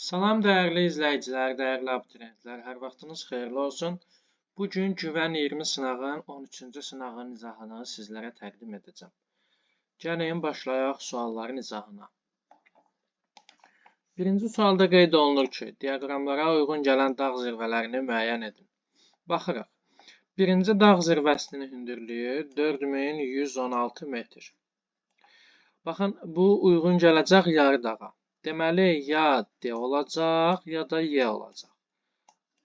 Salam dəyərli izləyicilər, dəyərli abituriyentlər, hər vaxtınız xeyirli olsun. Bugün Güvən 20 sınağın 13-cü sınağın izahını sizlərə təqdim edəcəm. Gəlin başlayaq sualların izahına. Birinci sualda qeyd olunur ki, diaqramlara uyğun gələn dağ zirvələrini müəyyən edin. Baxırıq. Birinci dağ zirvəsinin hündürlüyü 4116 metr. Baxın, bu uyğun gələcək yarı dağa. Deməli, ya D olacaq, ya da Y olacaq.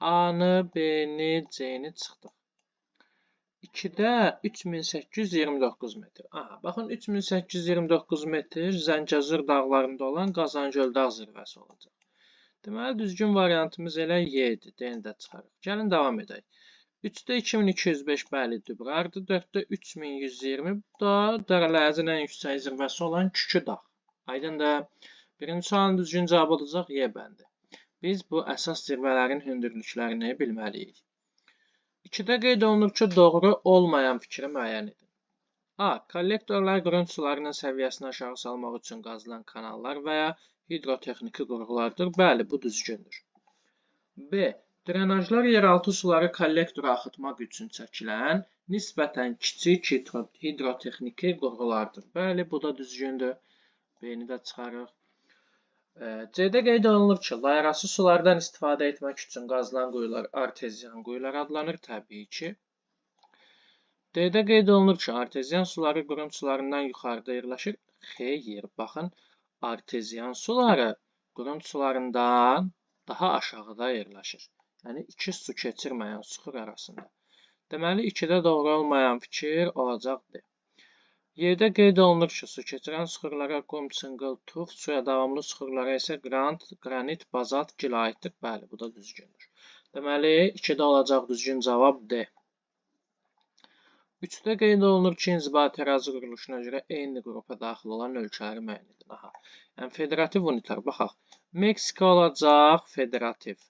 A-nı, B-ni, C-ni çıxdıq. 2-də 3829 metr. Aha, baxın, 3829 metr Zəngəzur dağlarında olan Qazangöl dağ zirvəsi olacaq. Deməli, düzgün variantımız elə Y-dir. D-ni də çıxarıq. Gəlin, davam edək. 3-də 2205 bəli dübrardır. 4-də 3120 da Dərələyəzin ən yüksək zirvəsi olan Kükü dağ. Aydındır. Birinci sualın düzgün cavabı olacaq Y bəndi. Biz bu əsas zirvələrin hündürlüklərini bilməliyik. 2-də qeyd olunur ki, doğru olmayan fikri müəyyən edin. A. Kollektorlar qurunç sularının səviyyəsini aşağı salmaq üçün qazılan kanallar və ya hidrotexniki qurğulardır. Bəli, bu düzgündür. B. Drenajlar yeraltı suları kollektora axıtmaq üçün çəkilən nisbətən kiçik hidrotexniki qurğulardır. Bəli, bu da düzgündür. B-ni də çıxarıq. C-də qeyd olunur ki, layarası sulardan istifadə etmək üçün qazılan quyular arteziyan quyular adlanır, təbii ki. D-də qeyd olunur ki, arteziyan suları qurunç sularından yuxarıda yerləşir. Xeyr, baxın, arteziyan suları qurunç sularından daha aşağıda yerləşir. Yəni, iki su keçirməyən suxur arasında. Deməli, 2-də doğru olmayan fikir olacaqdır. Y-də qeyd olunur ki, su keçirən suxurlara qum, çınqıl, tuf, suya davamlı suxurlara isə qranit, bazalt, gil aiddir. Bəli, bu da düzgündür. Deməli, 2-də olacaq düzgün cavab D. 3-də qeyd olunur ki, inzibati ərazi quruluşuna görə eyni qrupa daxil olan ölkələri müəyyən edin. Aha. Yəni, federativ unitar. Baxaq. Meksika olacaq federativ.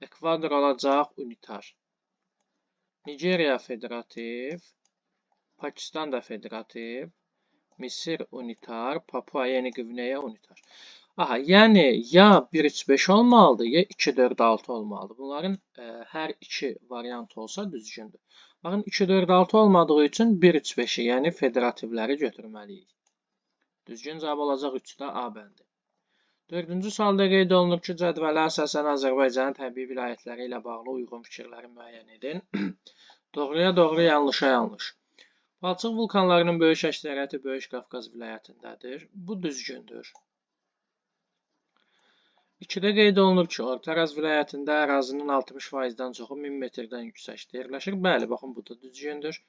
Ekvador olacaq unitar. Nigeriya federativ. Pakistan da federativ. Misir unitar. Papua Yeni Qvineya unitar. Aha, yəni ya 1-3-5 olmalıdır, ya 2-4-6 olmalıdır. Bunların hər iki variant olsa düzgündür. Baxın, 2-4-6 olmadığı üçün 1-3-5-i, yəni federativləri götürməliyik. Düzgün cavab olacaq 3-də A bəndi. 4-cü sualda qeyd olunur ki, cədvələ əsasən Azərbaycanın təbii vilayətləri ilə bağlı uyğun fikirləri müəyyən edin. Doğruya doğru, yanlışa yanlış. Palçıq vulkanlarının böyük əksəriyyəti Böyük Qafqaz vilayətindədir. Bu düzgündür. 2-də qeyd olunur ki, Orta Araz vilayətində ərazinin 60%-dən çoxu 1000 metrdən yüksəkdə yerləşir. Bəli, baxın, bu da düzgündür.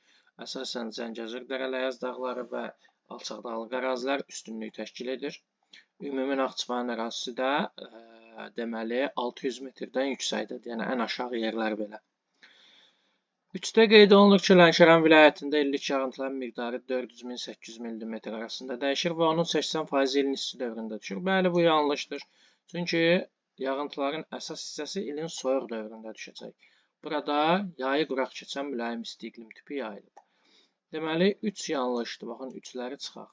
Əsasən Zəngəzur, Dərələyəz dağları və alçaq dağlıq ərazilər üstünlük təşkil edir. Ümumi Naxçıvanın ərazisi də deməli 600 metrdən yüksəkdədir. Yəni, ən aşağı yerlər belə. 3-də qeyd olunur ki, Lənkəran vilayətində illik yağıntıların miqdarı 400-800 mm arasında dəyişir və onun 80% ilin isti dövründə düşür. Bəli, bu yanlışdır. Çünki yağıntıların əsas hissəsi ilin soyuq dövründə düşəcək. Burada yayı quraq keçən mülayim isti iqlim tipi yayılıb. Deməli, 3 yanlışdır. Baxın, 3-ləri çıxaq.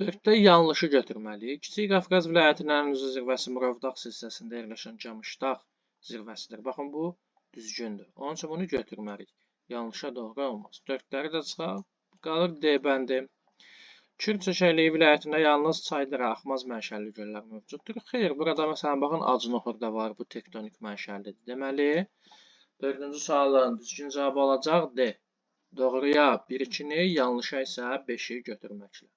4-də yanlışı götürməliyik. Kiçik Qafqaz vilayətinin ən uzun zirvəsi Murovdağ silsiləsində yerləşən Camışdağ zirvəsidir. Baxın, bu düzgündür. Onun üçün bunu götürməliyik. Yanlışa doğru olmaz. 4-ləri də çıxaq. Qalır D bəndi. Kür çökəkliyi vilayətində yalnız çaydır, axmaz mənşəli göllər mövcuddur. Xeyr, burada məsələn, baxın, Acınoxur da var. Bu tektonik mənşəlidir. Deməli, 4-cü sualın düzgün cavabı olacaq D. Doğruya 1-2-ni, yanlışa isə 5-i götürməklə.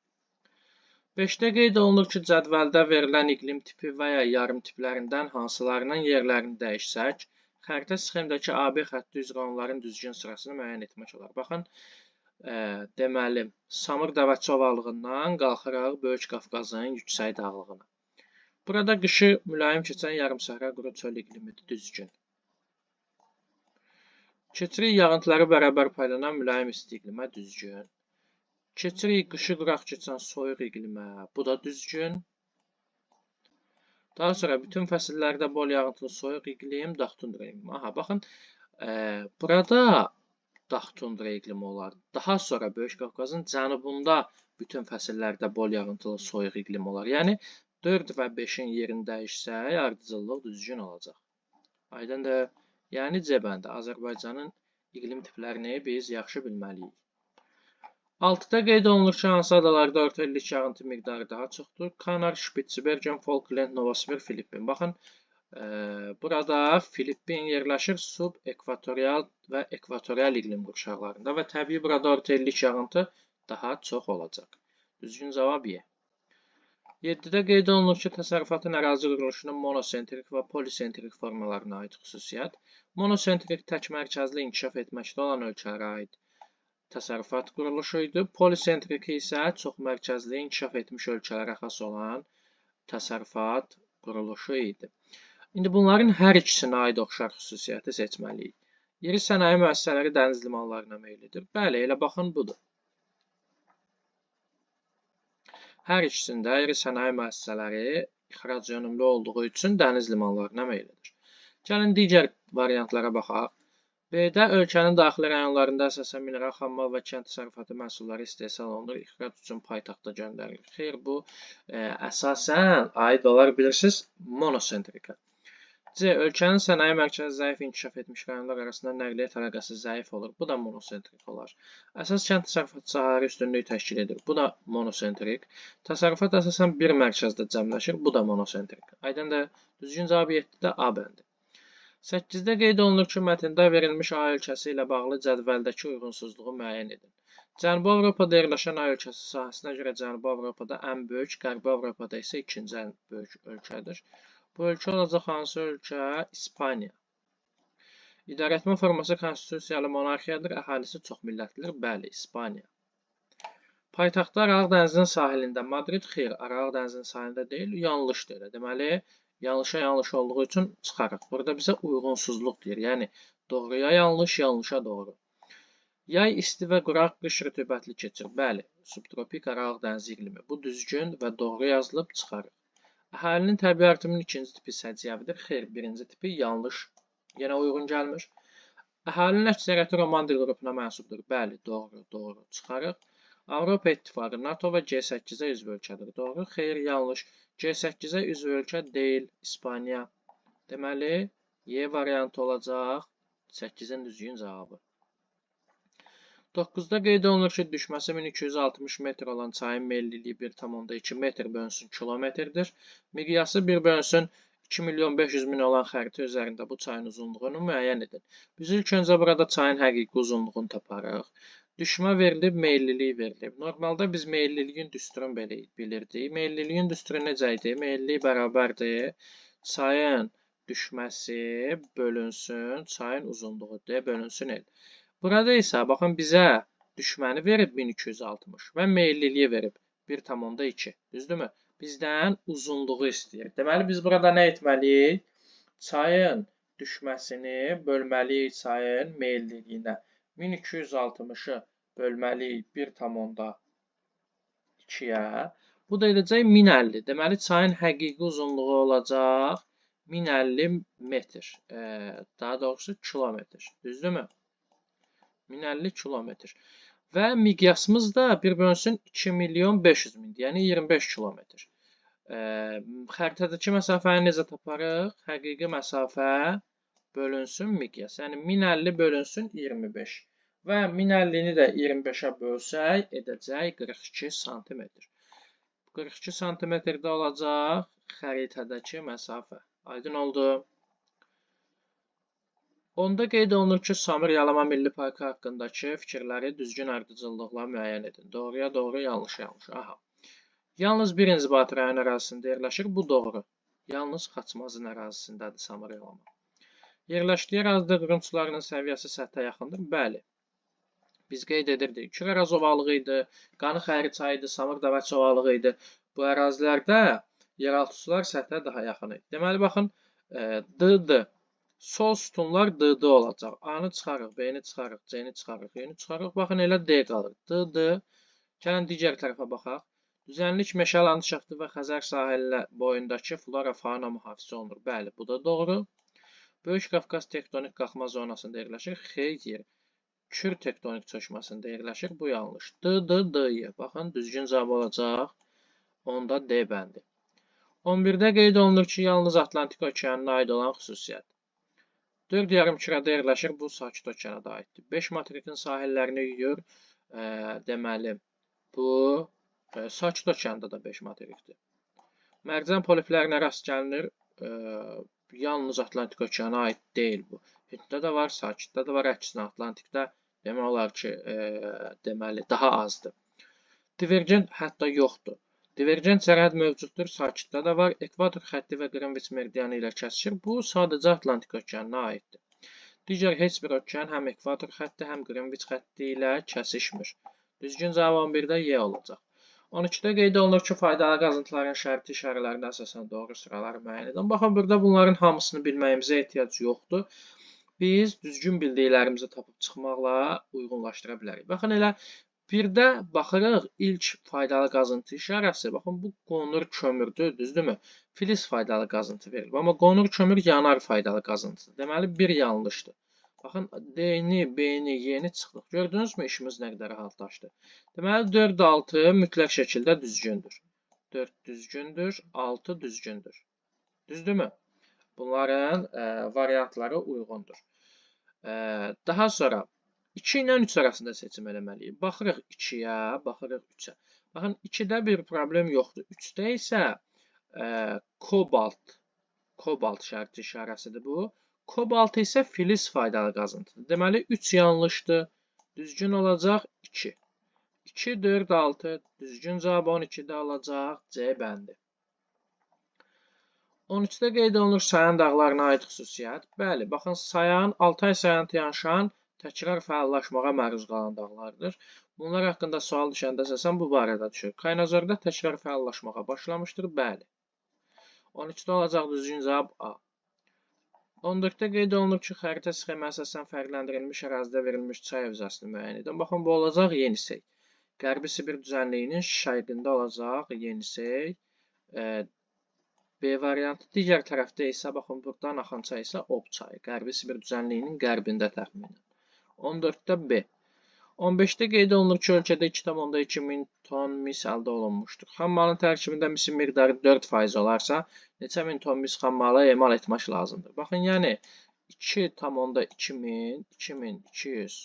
5-də qeyd olunur ki, cədvəldə verilən iqlim tipi və ya yarım tiplərindən hansılarının yerlərini dəyişsək, xəritə sxemdəki AB xətti üzrə onların düzgün sırasını müəyyən etmək olar. Baxın, deməli, Samır Dəvəçi ovalığından qalxıraq Böyük Qafqazın yüksək dağlığına. Burada qışı mülayim keçən yarımsəhra quru çöl iqlimidir, düzgün. Keçirik yağıntıları bərabər paylanan mülayim isti iqlimə, düzgün. Keçirik qışı quraq keçən soyuq iqlimə, bu da düzgün. Daha sonra bütün fəsillərdə bol yağıntılı soyuq iqlim, dağ tundra iqlimi. Aha, baxın, burada dağ tundra iqlimi olar. Daha sonra Böyük Qafqazın cənubunda bütün fəsillərdə bol yağıntılı soyuq iqlim olar. Yəni, 4 və 5-in yerini dəyişsək, ardıcıllıq düzgün olacaq. Aydındır. Yəni C bəndi. Azərbaycanın iqlim tiplərini biz yaxşı bilməliyik. 6-da qeyd olunur ki, hansı adalarda orta illik yağıntı miqdarı daha çoxdur? Kanar, Şpitsbergen, Falkland, Novosibir, Filippin. Baxın, burada Filippin yerləşir sub-ekvatorial və ekvatorial iqlim qurşaqlarında və təbii burada orta illik yağıntı daha çox olacaq. Düzgün cavab E. 7-də qeyd olunur ki, təsərrüfatın ərazi quruluşunun monosentrik və polisentrik formalarına aid xüsusiyyət. Monosentrik tək mərkəzli inkişaf etməkdə olan ölkələrə aid təsərrüfat quruluşu idi. Polisentrik isə çox mərkəzli inkişaf etmiş ölkələrə xas olan təsərrüfat quruluşu idi. İndi bunların hər ikisinə aid oxşar xüsusiyyəti seçməliyik. İri sənaye müəssisələri dəniz limanlarına meyillidir. Bəli, elə baxın budur. Hər ikisində iri sənaye müəssisələri ixrac yönümlü olduğu üçün dəniz limanlarına meyillidir. Gəlin digər variantlara baxaq. B-də ölkənin daxili rayonlarında əsasən mineral, xammal və kənd təsərrüfatı məhsulları istehsal olunur, ixrac üçün paytaxta göndərilir. Xeyr, bu əsasən aid olar bilirsiniz monosentrika. C. Ölkənin sənaye mərkəzi zəif inkişaf etmiş rayonlar arasında nəqliyyat əlaqəsi zəif olur. Bu da monosentrik olar. Əsas kənd təsərrüfatı sahələri üstünlüyü təşkil edir. Bu da monosentrik. Təsərrüfat əsasən bir mərkəzdə cəmləşir. Bu da monosentrik. Aydındır. Düzgün cavab 7-də A bəndi. 8-də qeyd olunur ki, mətndə verilmiş A ölkəsi ilə bağlı cədvəldəki uyğunsuzluğu müəyyən edin. Cənubi Avropada yerləşən A ölkəsi sahəsinə görə Cənubi Avropada ən böyük, Qərbi Avropada isə ikinci ən böyük ölkədir. Bu ölkə olacaq hansı ölkə? İspaniya. İdarəetmə forması konstitusiyalı monarxiyadır, əhalisi çoxmillətlidir. Bəli, İspaniya. Paytaxtı Aralıq dənizinin sahilində Madrid. Xeyr, Aralıq dənizinin sahilində deyil, yanlışdır. Deməli, yanlışa yanlış olduğu üçün çıxarıq. Burada bizə uyğunsuzluq deyir. Yəni, doğruya yanlış, yanlışa doğru. Yay isti və quraq, qış rütubətli keçir. Bəli, subtropik Aralıq dənizi iqlimi. Bu düzgün və doğru yazılıb çıxarıq. Əhalinin təbii artımının ikinci tipi səciyyəvidir. Xeyr, birinci tipi yanlış. Yenə uyğun gəlmir. Əhalinin əksəriyyəti roman dil qrupuna mənsubdur. Bəli, doğru, doğru. Çıxarıq. Avropa İttifaqı, NATO və G8-ə üzv ölkədir. Doğru, xeyr, yanlış. G8-ə üzv ölkə deyil, İspaniya. Deməli, Y variantı olacaq 8-in düzgün cavabı. 9-da qeyd olunur ki, düşməsi 1260 metr olan çayın meyilliliyi 1,2 metr bölünsün kilometrdir. Miqyası 1 bölünsün 2.500.000 olan xəritə üzərində bu çayın uzunluğunu müəyyən edin. Biz ilk öncə burada çayın həqiqi uzunluğunu taparıq. Düşmə verilib, meyillilik verilib. Normalda biz meyilliliyin düsturunu belə bilirdik. Meyilliliyin düsturu necə idi? Meyillilik bərabərdir. Çayın düşməsi bölünsün, çayın uzunluğu deyə bölünsün el. Burada isə baxın bizə düşməni verib 1260 və meyilliliyi verib 1,2. Düzdürmü? Bizdən uzunluğu istəyir. Deməli biz burada nə etməliyik? Çayın düşməsini bölməliyik çayın meyilliliyinə. 1260-ı bölməliyik 1,2-yə. Bu da edəcək 1050. Deməli çayın həqiqi uzunluğu olacaq 1050 metr. Daha doğrusu kilometr. Düzdürmü? 1050 kilometr. Və miqyasımız da 1 bölünsün 2.500.000, yəni 25 kilometr. Xəritədəki məsafəni necə taparıq? Həqiqi məsafə bölünsün miqyas. Yəni 1050 bölünsün 25. Və 1050-ni də 25-ə bölsək, edəcək 42 sm. 42 sm-də olacaq xəritədəki məsafə. Aydın oldu. Onda qeyd olunur ki, Samir Yalama Milli Parkı haqqındakı fikirləri düzgün ardıcıllıqla müəyyən edin. Doğruya doğru, yanlışa yanlış. Aha. Yalnız bir inzibati rayon ərazisində yerləşir. Bu doğru. Yalnız Xaçmazın ərazisindədir Samir Yalama. Yerləşdiyi ərazidə qırıntılarının səviyyəsi səthə yaxındır. Bəli. Biz qeyd edirdik. Küraraz ovalığı idi, Qanı Xəri çayı idi, Samir Davaç ovalığı idi. Bu ərazilərdə yeraltı sular səthə daha yaxın idi. Deməli, baxın, D-dir. Sol sütunlar D-də olacaq. A-nı çıxarıq, B-ni çıxarıq, C-ni çıxarıq, Y-ni çıxarıq. Baxın, elə D qalır. D-də. Gəlin digər tərəfə baxaq. Düzənlik meşə landşaftı və Xəzər sahili boyundakı flora fauna mühafizə olunur. Bəli, bu da doğru. Böyük Qafqaz tektonik qalxma zonasında yerləşir. Xeyr. Kür tektonik çökməsində yerləşir. Bu yanlış. D-D-D-Y. Baxın, düzgün cavab olacaq. Onda D bəndi. 11-də qeyd olunur ki, yalnız Atlantik okeanına aid olan xüsusiyyət. 4 yarımkürədə yerləşir, bu Sakit okeana da aiddir. 5 materikin sahillərini yuyur, deməli, bu Sakit okeanda da 5 materikdir. Mərcən poliplərinə rast gəlinir, yalnız Atlantik okeana aid deyil bu. Hinddə də var, Sakitdə də var, əksinə Atlantikdə demək olar ki, deməli, daha azdır. Divergent hətta yoxdur. Divergent sərhəd mövcuddur, Sakitdə də var, ekvator xətti və Qrinviç meridianı ilə kəsişir. Bu sadəcə Atlantik okeanına aiddir. Digər heç bir okean həm ekvator xətti, həm Qrinviç xətti ilə kəsişmir. Düzgün cavab 11-də Y olacaq. 12-də qeyd olunur ki, faydalı qazıntıların şərti işarələrinə əsasən doğru sıraları müəyyən edin. Baxın, burada bunların hamısını bilməyimizə ehtiyac yoxdur. Biz düzgün bildiklərimizi tapıb çıxmaqla uyğunlaşdıra bilərik. Baxın, elə birdə baxırıq, ilk faydalı qazıntı işarəsi, baxın, bu qonur kömürdür, düzdürmü? Filiz faydalı qazıntı verilib, amma qonur kömür yanar faydalı qazıntıdır. Deməli, bir yanlışdır. Baxın, D-ni, B-ni, Y-ni çıxdıq. Gördünüzmü, işimiz nə qədər rahatlaşdı. Deməli, 4, 6 mütləq şəkildə düzgündür. 4 düzgündür, 6 düzgündür. Düzdürmü? Bunların variantları uyğundur. Daha sonra 2 ilə 3 arasında seçim eləməliyik. Baxırıq 2-yə, baxırıq 3-ə. Baxın, 2-də bir problem yoxdur. 3-də isə kobalt şərti işarəsidir bu. Kobalt isə filiz faydalı qazıntıdır. Deməli, 3 yanlışdır. Düzgün olacaq 2. 2, 4, 6 düzgün cavab 12-də olacaq C bəndi. 13-də qeyd olunur Sayan dağlarına aid xüsusiyyət. Bəli, baxın, Sayan, Altay Sayanı yanaşan təkrar fəallaşmağa məruz qalan dağlardır. Bunlar haqqında sual düşəndə əsasən bu barədə düşür. Kaynazorda təkrar fəallaşmağa başlamışdır. Bəli. 13-də olacaq düzgün cavab A. 14-də qeyd olunur ki, xəritə sxemi əsasən fərqləndirilmiş ərazidə verilmiş çay hövzəsini müəyyən edin. Baxın, bu olacaq Yenisey. Qərbi Sibir düzənliyinin şərqində olacaq Yenisey. B variantı. Digər tərəfdə isə, baxın, buradan axan çay isə Ob çayı. Qərbi Sibir düzənliyinin qərbində təxminən. 14-də B. 15-də qeyd olunur ki, ölkədə 2,2 min ton mis əldə olunmuşdur. Xammalın tərkibində misin miqdarı 4% olarsa, neçə min ton mis xammalı emal etmək lazımdır? Baxın, yəni 2,2 min, 2200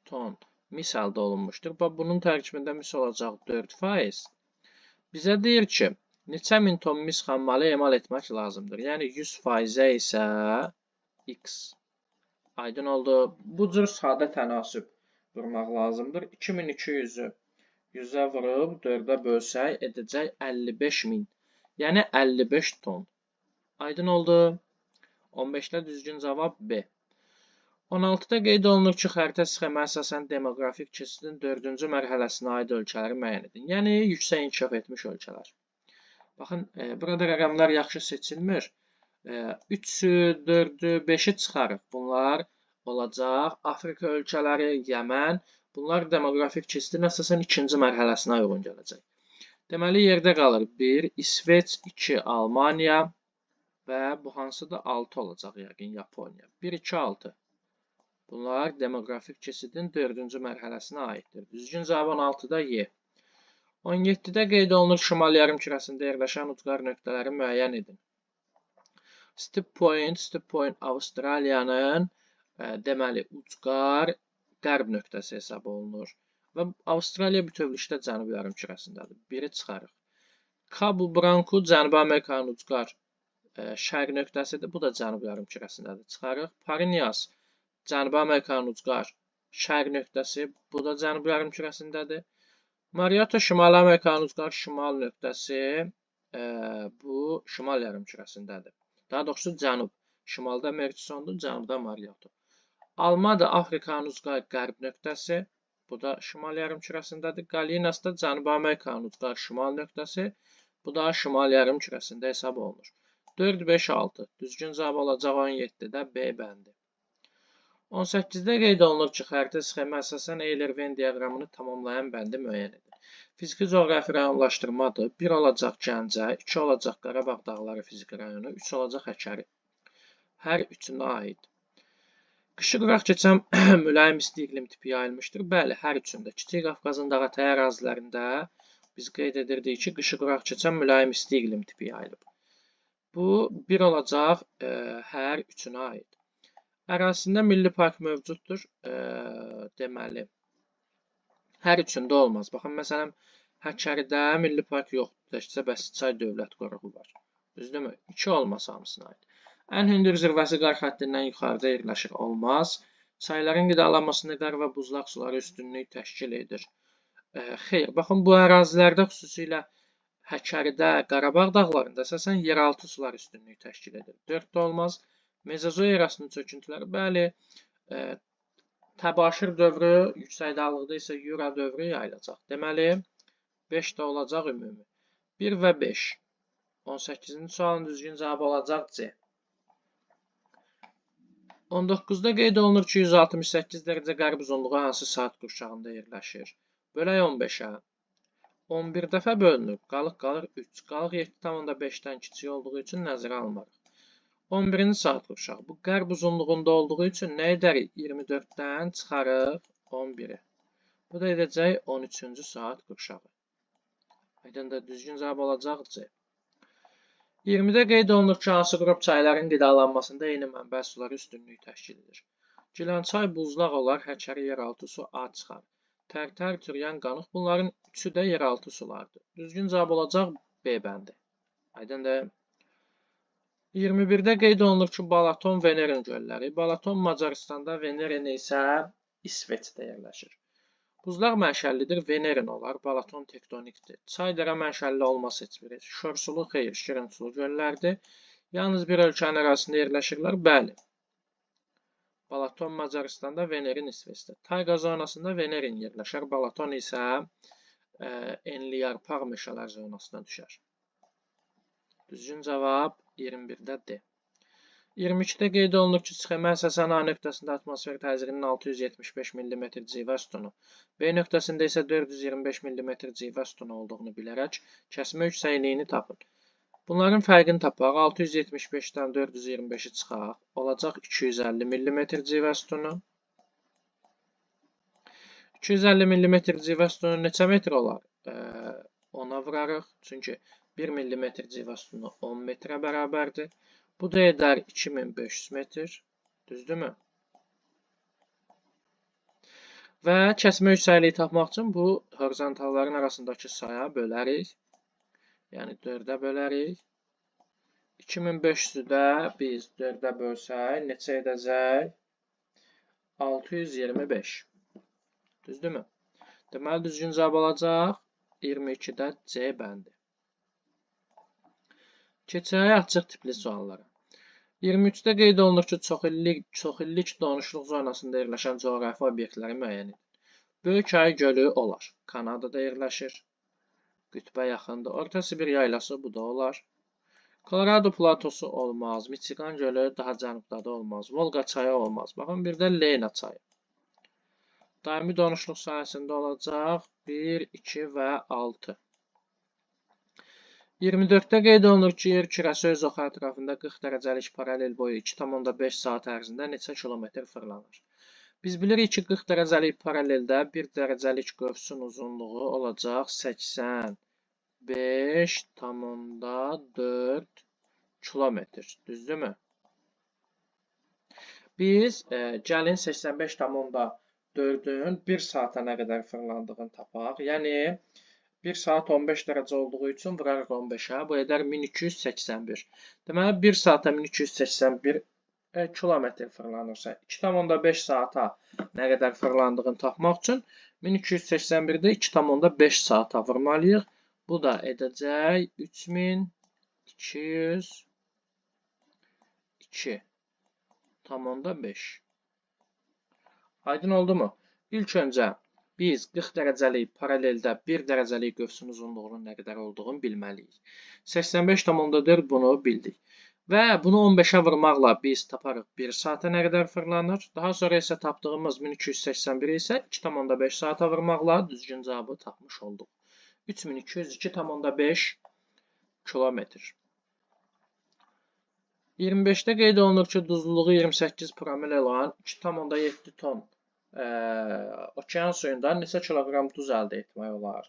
ton mis əldə olunmuşdur. Bunun tərkibində mis olacaq 4%. Bizə deyir ki, neçə min ton mis xammalı emal etmək lazımdır. Yəni 100%-ə isə X. Aydın oldu. Bu cür sadə tənasüb vurmaq lazımdır. 2200-ü 100-ə vurub 4-ə bölsək edəcək 55 min. Yəni 55 ton. Aydın oldu. 15-də düzgün cavab B. 16-da qeyd olunur ki, xəritə sxemi əsasən demoqrafik keçidin 4-cü mərhələsinə aid ölkələri müəyyən edin. Yəni, yüksək inkişaf etmiş ölkələr. Baxın, burada rəqəmlər yaxşı seçilmir. 3-ü, 4-ü, 5-i çıxarıq. Bunlar olacaq Afrika ölkələri, Yəmən. Bunlar demoqrafik keçidin əsasən 2-ci mərhələsinə uyğun gələcək. Deməli, yerdə qalır 1, İsveç, 2, Almaniya və bu hansı da 6 olacaq yəqin, Yaponiya. 1, 2, 6. Bunlar demoqrafik keçidin 4-cü mərhələsinə aiddir. Düzgün cavab 16-da Y. 17-də qeyd olunur şimal yarımkürəsində yerləşən ucqar nöqtələri müəyyən edin. Stip Point Avstraliyanın deməli ucqar qərb nöqtəsi hesab olunur. Və Avstraliya bütövlükdə cənubi yarımkürəsindədir. Biri çıxarıq. Cabo Branco Cənubi Amerikanın ucqar şərq nöqtəsidir. Bu da cənubi yarımkürəsindədir. Çıxarıq. Parinyas Cənubi Amerikanın ucqar şərq nöqtəsi, bu da cənubi yarımkürəsindədir. Mariota Şimali Amerikanın ucqar şimal nöqtəsi, bu şimal yarımkürəsindədir. Daha doğrusu cənub. Şimalda Mercosondur, cənubda Mariota. Alma da Afrikanın ucqar qərb nöqtəsi, bu da şimal yarımkürəsindədir. Galinas da Cənubi Amerikanın ucqar şimal nöqtəsi, bu da şimal yarımkürəsində hesab olunur. 4, 5, 6. Düzgün cavab olacaq 17-də B bəndi. 18-də qeyd olunur ki, xəritə sxemi əsasən Euler-Venn diaqramını tamamlayan bəndi müəyyən edin. Fiziki coğrafi rayonlaşdırmadır. 1 olacaq Gəncə, 2 olacaq Qarabağ dağları fiziki rayonu, 3 olacaq Həkəri. Hər üçünə aid. Qışı quraq keçən mülayim isti iqlim tipi yayılmışdır. Bəli, hər üçündə. Kiçik Qafqazın dağətəyi ərazilərində biz qeyd edirdik ki, qışı quraq keçən mülayim isti iqlim tipi yayılıb. Bu 1 olacaq hər üçünə aid. Ərazisində milli park mövcuddur. Deməli, hər üçündə olmaz. Baxın, məsələn, Həkəridə milli park yoxdur. Təkcə Bəsirçay dövlət qoruğu var. Düzdürmü? 2 olmaz hamısına aid. Ən hündür zirvəsi qar xəttindən yuxarıda yerləşir. Olmaz. Çayların qidalanmasında qar və buzlaq suları üstünlük təşkil edir. Xeyr, baxın, bu ərazilərdə xüsusilə Həkəridə, Qarabağ dağlarında əsasən yeraltı sular üstünlük təşkil edir. 4 də olmaz. Mezozoy erasının çöküntüləri, bəli, Təbaşir dövrü, yüksək dağlıqda isə Yura dövrü yayılacaq. Deməli, 5 də olacaq ümumi. 1 və 5. 18-ci sualın düzgün cavabı olacaq C. 19-da qeyd olunur ki, 168 dərəcə qərb uzunluğu hansı saat qurşağında yerləşir? Bölək 15-ə. 11 dəfə bölünür. Qalır 3. Qalıq 7,5-dən kiçik olduğu üçün nəzərə alınır. 11-ci saat qurşağı. Bu qərb uzunluğunda olduğu üçün nə edərik? 24-dən çıxarıq 11-i. Bu da edəcək 13-cü saat qurşağı. Aydındır, düzgün cavab olacaq C. 20-də qeyd olunur ki, hansı qrup çayların qidalanmasında eyni mənbə suları üstünlük təşkil edir. Gilənsay buzlaq olar, Həkəri yeraltı su A çıxar. Tərtər, Türyan, Qanıq bunların üçü də yeraltı sulardır. Düzgün cavab olacaq B bəndi. Aydındır. 21-də qeyd olunur ki, Balaton, Venerin gölləri. Balaton Macaristanda, Venerin isə İsveçdə yerləşir. Buzlaq mənşəllidir, Venerin olar. Balaton tektonikdir. Çay dərə mənşəlli olmaz heç biri. Şörsulu, xeyr, şirinsulu göllərdir. Yalnız bir ölkənin ərazisində yerləşirlər. Bəli. Balaton Macaristanda, Venerin İsveçdə. Tayqa zonasında Venerin yerləşər. Balaton isə enliyarpaq meşələr zonasına düşər. Düzgün cavab 21-də D. 22-də qeyd olunur ki, sxemə əsasən A nöqtəsində atmosfer təzyiqinin 675 mm civə sütunu, B nöqtəsində isə 425 mm civə sütunu olduğunu bilərək kəsmə yüksəkliyini tapın. Bunların fərqini tapaq. 675-dən 425-i çıxaq. Olacaq 250 mm civə sütunu. 250 mm civə sütunu neçə metr olar? Ona vurarıq. Çünki 1 mm civə sütunu 10 metrə bərabərdir. Bu da edər 2500 metr. Düzdürmü? Və kəsmə yüksəkliyi tapmaq üçün bu horizontalların arasındakı saya bölərik. Yəni 4-ə bölərik. 2500-ü də biz 4-ə bölsək neçə edəcək? 625. Düzdürmü? Deməli, düzgün cavab olacaq 22-də C bəndi. Keçək açıq tipli suallara. 23-də qeyd olunur ki, çoxillik donuşluq zonasında yerləşən coğrafi obyektləri müəyyən edin. Böyük Ay gölü olar. Kanadada yerləşir. Qütbə yaxındır. Orta Sibir yaylası bu da olar. Kolorado platosu olmaz. Michigan gölü daha cənubda da olmaz. Volqa çayı olmaz. Baxın, bir də Lena çayı. Daimi donuşluq sahəsində olacaq 1, 2 və 6. 24-də qeyd olunur ki, yer kürəsi öz oxu ətrafında 40 dərəcəlik paralel boyu 2,5 saat ərzində neçə kilometr fırlanır. Biz bilirik ki, 40 dərəcəlik paraleldə 1 dərəcəlik qövsün uzunluğu olacaq 85,4 kilometr. Düzdürmü? Biz gəlin 85,4-ün 1 saata nə qədər fırlandığını tapaq. Yəni, 1 saat 15 dərəcə olduğu üçün vurarıq 15-ə. Bu edər 1281. Deməli, 1 saata 1281 kilometr fırlanırsa, 2,5 saata nə qədər fırlandığını tapmaq üçün 1281-də 2,5 saata vurmalıyıq. Bu da edəcək 3202,5. Aydın oldu mu? İlk öncə biz 40 dərəcəlik paraleldə 1 dərəcəlik qövsün uzunluğunun nə qədər olduğunu bilməliyik. 85,4 bunu bildik. Və bunu 15-ə vurmaqla biz taparıq 1 saata nə qədər fırlanır. Daha sonra isə tapdığımız 1281 isə 2,5 saata vurmaqla düzgün cavabı tapmış olduq. 3202,5 kilometr. 25-də qeyd olunur ki, duzluluğu 28 promil olan 2,7 ton okean suyundan neçə kiloqram duz əldə etmək olar?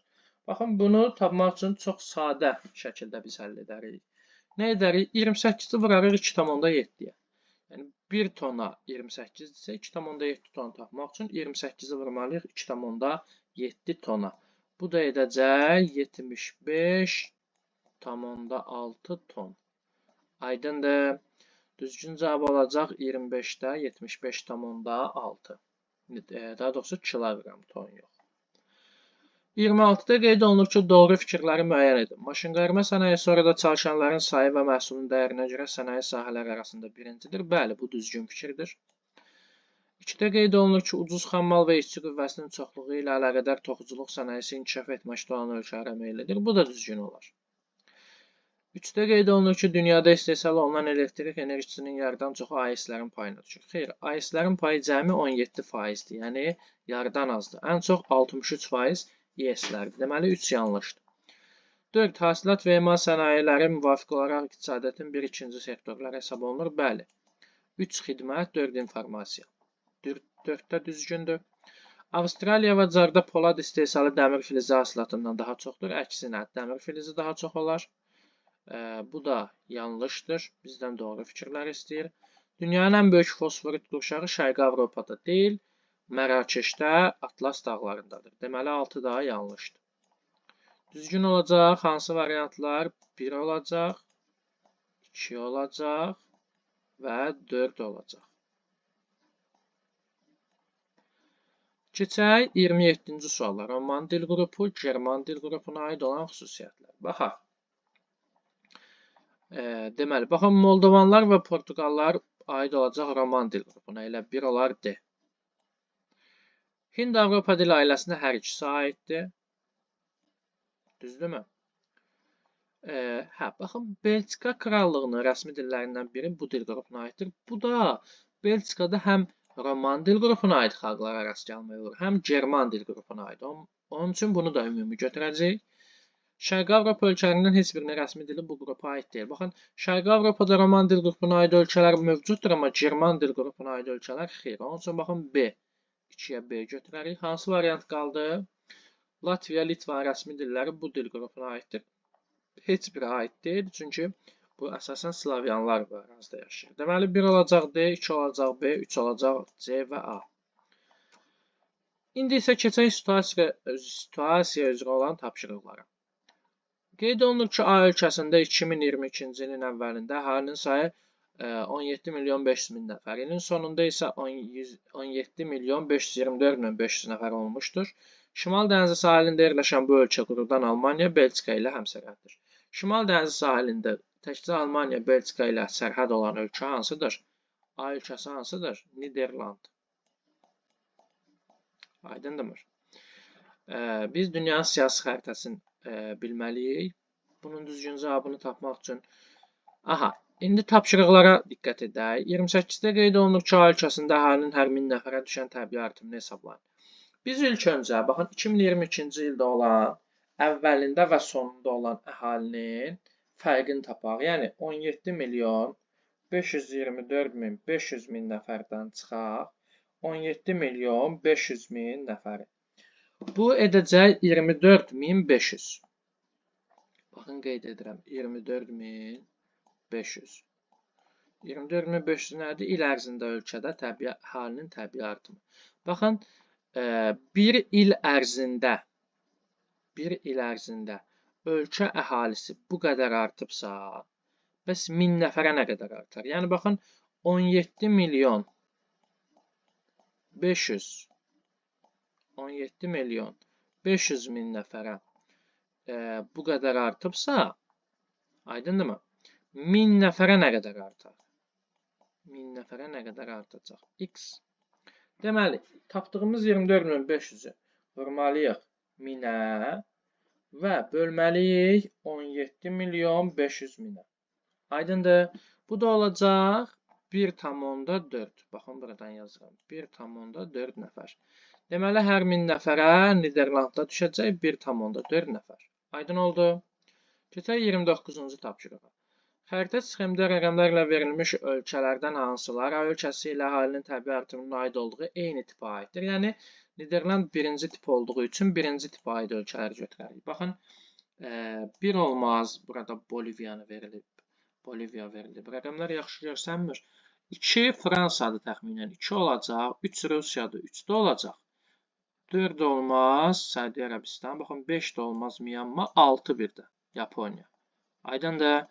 Baxın, bunu tapmaq üçün çox sadə şəkildə biz həll edərik. Nə edərik? 28-i vurarıq 2,7-yə. Yəni 1 tona 28-dirsə 2,7 ton tapmaq üçün 28-i vurmalıyıq 2,7 tona. Bu da edəcək 75,6 ton. Aydındır. Düzgün cavab olacaq 25-də 75,6. Daha doğrusu kiloqram, ton yox. 26-da qeyd olunur ki, doğru fikirləri müəyyən edin. Maşınqayırma sənaye sonra da çalışanların sayı və məhsulun dəyərinə görə sənaye sahələri arasında birincidir. Bəli, bu düzgün fikirdir. 2-də qeyd olunur ki, ucuz xammal və işçi qüvvəsinin çoxluğu ilə əlaqədar toxuculuq sənayesi inkişaf etməkdə olan ölkələrə meyillidir. Bu da düzgün olar. 3-də qeyd olunur ki, dünyada istehsal olunan elektrik enerjisinin yarıdan çoxu AES-lərin payına düşür. Xeyr, AES-lərin payı cəmi 17%-dir, yəni yarıdan azdır. Ən çox 63% ES-lərdir. Deməli, 3 yanlışdır. 4. Hasilat və emal sənayeləri müvafiq olaraq iqtisadiyyatın bir ikinci sektorları hesab olunur. Bəli. 3 xidmət, 4 informasiya. 4-də düzgündür. Avstraliya və Carda polad istehsalı dəmir filizi hasilatından daha çoxdur. Əksinə, dəmir filizi daha çox olar. Bu da yanlışdır. Bizdən doğru fikirlər istəyir. Dünyanın ən böyük fosforit qurşağı Şərqi Avropada deyil, Mərakeşdə, Atlas dağlarındadır. Deməli, 6 daha yanlışdır. Düzgün olacaq. Hansı variantlar? 1 olacaq, 2 olacaq və 4 olacaq. Keçək 27-ci suallar. Roman dil qrupu, German dil qrupuna aid olan xüsusiyyətlər. Baxaq. Deməli, baxın, Moldovanlar və Portuqallar aid olacaq Roman dil qrupuna. Elə 1 olar D. Hind-Avropa dil ailəsinə hər ikisi aiddir. Düzdürmü? Baxın, Belçika krallığının rəsmi dillərindən biri bu dil qrupuna aiddir. Bu da Belçikada həm Roman dil qrupuna aid xalqlara rast gəlmək olur, həm German dil qrupuna aid. Onun üçün bunu da ümumi götürəcəyik. Şərqi Avropa ölkələrinin heç birinin rəsmi dili bu qrupa aid deyil. Baxın, Şərqi Avropada Roman dil qrupuna aid ölkələr mövcuddur, amma German dil qrupuna aid ölkələr xeyr. Onun üçün baxın B. 2-yə B götürərik. Hansı variant qaldı? Latviya, Litva rəsmi dilləri bu dil qrupuna aiddir. Heç biri aid deyil, çünki bu əsasən Slavyanlar bu ərazidə yaşayır. Deməli, 1 olacaq D, 2 olacaq B, 3 olacaq C və A. İndi isə keçək situasiya üzrə olan tapşırıqlara. Qeyd olunur ki, A ölkəsində 2022-ci ilin əvvəlində əhalinin sayı 17.500.000 nəfər, ilin sonunda isə 17.524.500 nəfər olmuşdur. Şimal dənizi sahilində yerləşən bu ölkə qurudan Almaniya, Belçika ilə həmsərhəddir. Şimal dənizi sahilində təkcə Almaniya, Belçika ilə sərhəd olan ölkə hansıdır? A ölkəsi hansıdır? Niderland. Aydındırmı? Biz dünyanın siyasi xəritəsini bilməliyik. Bunun düzgün cavabını tapmaq üçün. İndi tapşırıqlara diqqət edək. 28-də qeyd olunur ki, A ölkəsində əhalinin hər 1000 nəfərə düşən təbii artımını hesablayın. Biz ilk öncə, baxın, 2022-ci ildə olan, əvvəlində və sonunda olan əhalinin fərqini tapaq. Yəni, 17.524.500 nəfərdən çıxaq, 17.500.000 nəfəri. Bu edəcək 24.500. Baxın, qeyd edirəm, 24.500. 24.500 nədir? İl ərzində ölkədə əhalinin təbii artımı. Baxın, bir il ərzində ölkə əhalisi bu qədər artıbsa, bəs 1000 nəfərə nə qədər artar? Yəni, baxın, 17.500.000 nəfərə bu qədər artıbsa, aydındırmı? 1000 nəfərə nə qədər artar? 1000 nəfərə nə qədər artacaq? X. Deməli, tapdığımız 24.500-ü vurmalıyıq 1000-ə və bölməliyik 17.500.000-ə. Aydındır. Bu da olacaq 1,4. Baxın, buradan yazıram. 1,4 nəfər. Deməli, hər 1000 nəfərə Niderlandda düşəcək 1,4 nəfər. Aydın oldu. Keçək 29-cu tapşırığa. Xəritə sxemdə rəqəmlərlə verilmiş ölkələrdən hansılar A ölkəsi ilə əhalinin təbii artımının aid olduğu eyni tipə aiddir. Yəni, Niderland birinci tip olduğu üçün birinci tipə aid ölkələri götürərik. Baxın, 1 olmaz. Burada Boliviya verilib. Rəqəmlər yaxşı görsənmir. 2 Fransadır təxminən. 2 olacaq. 3 Rusiyadır. 3 də olacaq. 4 olmaz. Səudiyyə Ərəbistan. Baxın, 5 də olmaz. Myanma. 6 bir də. Yaponiya. Aydındır.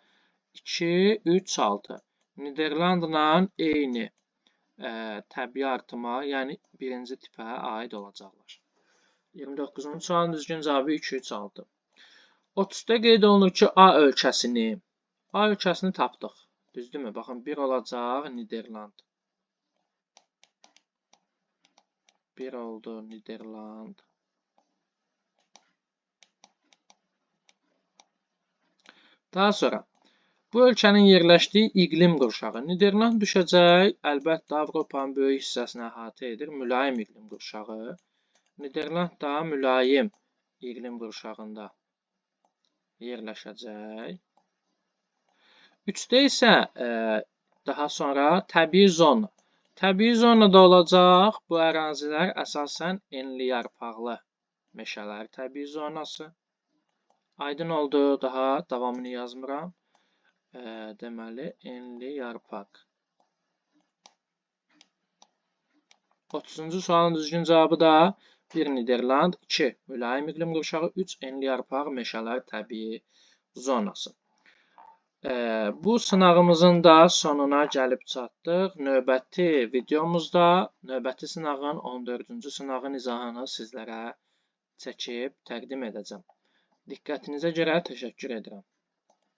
2, 3, 6. Niderlandla eyni təbii artıma, yəni birinci tipə aid olacaqlar. 29-cu sualın düzgün cavabı 2, 3, 6. 30-da qeyd olunur ki, A ölkəsini tapdıq. Düzdürmü? Baxın, 1 olacaq Niderland. 1 oldu Niderland. Daha sonra bu ölkənin yerləşdiyi iqlim qurşağı. Niderland düşəcək, əlbəttə Avropanın böyük hissəsini əhatə edir. Mülayim iqlim qurşağı. Niderland da mülayim iqlim qurşağında yerləşəcək. 3-də isə daha sonra təbii zona. Təbii zonada olacaq bu ərazilər əsasən enli yarpaqlı meşələr təbii zonası. Aydın oldu, daha davamını yazmıram. Deməli, enli yarpaq. 30-cu sualın düzgün cavabı da 1 Niderland, 2 mülayim iqlim qurşağı, 3 enli yarpaq meşələr təbii zonası. Bu sınağımızın da sonuna gəlib çatdıq. Növbəti videomuzda növbəti sınağın 14-cü sınağın izahını sizlərə çəkib təqdim edəcəm. Diqqətinizə görə təşəkkür edirəm.